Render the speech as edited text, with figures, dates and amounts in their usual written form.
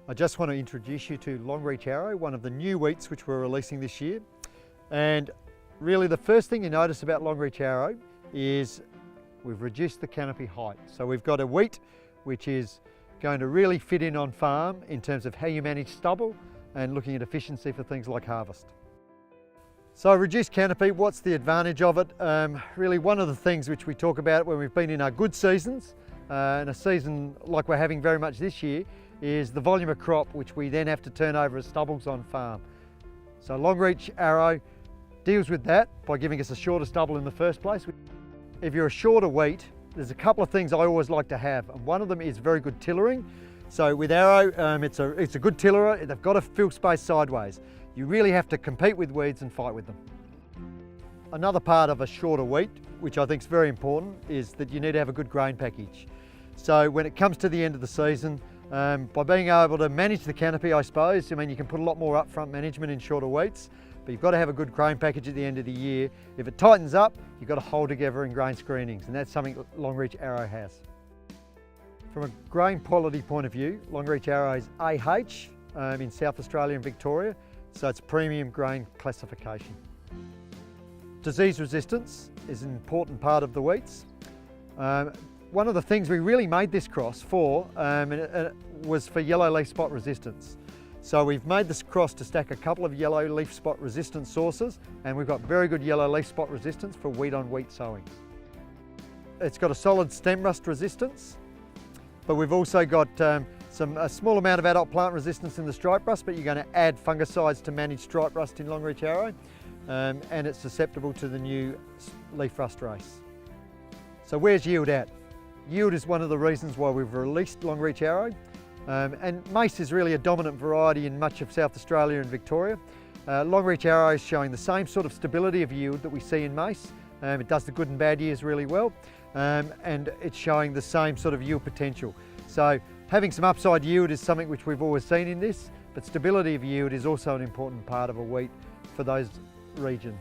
I just want to introduce you to Longreach Arrow, one of the new wheats which we're releasing this year. And really the first thing you notice about Longreach Arrow is we've reduced the canopy height. So we've got a wheat which is going to really fit in on farm in terms of how you manage stubble and looking at efficiency for things like harvest. So reduced canopy, what's the advantage of it? Really one of the things which we talk about when we've been in our good seasons, and a season like we're having very much this year, is the volume of crop which we then have to turn over as stubbles on farm. So Longreach Arrow deals with that by giving us a shorter stubble in the first place. If you're a shorter wheat, there's a couple of things I always like to have, and one of them is very good tillering. So with Arrow, it's a good tillerer. They've got to fill space sideways. You really have to compete with weeds and fight with them. Another part of a shorter wheat, which I think is very important, is that you need to have a good grain package. So when it comes to the end of the season, by being able to manage the canopy, I suppose, I mean, you can put a lot more upfront management in shorter wheats, but you've got to have a good grain package at the end of the year. If it tightens up, you've got to hold together in grain screenings, and that's something Longreach Arrow has. From a grain quality point of view, Longreach Arrow is AH in South Australia and Victoria, so it's premium grain classification. Disease resistance is an important part of the wheats. One of the things we really made this cross for was for yellow leaf spot resistance. So we've made this cross to stack a couple of yellow leaf spot resistant sources, and we've got very good yellow leaf spot resistance for wheat on wheat sowing. It's got a solid stem rust resistance, but we've also got a small amount of adult plant resistance in the stripe rust, but you're going to add fungicides to manage stripe rust in Longreach Arrow, and it's susceptible to the new leaf rust race. So where's yield at? Yield is one of the reasons why we've released Longreach Arrow, and mace is really a dominant variety in much of South Australia and Victoria. Longreach Arrow is showing the same sort of stability of yield that we see in mace. It does the good and bad years really well, and it's showing the same sort of yield potential. So having some upside yield is something which we've always seen in this, but stability of yield is also an important part of a wheat for those regions.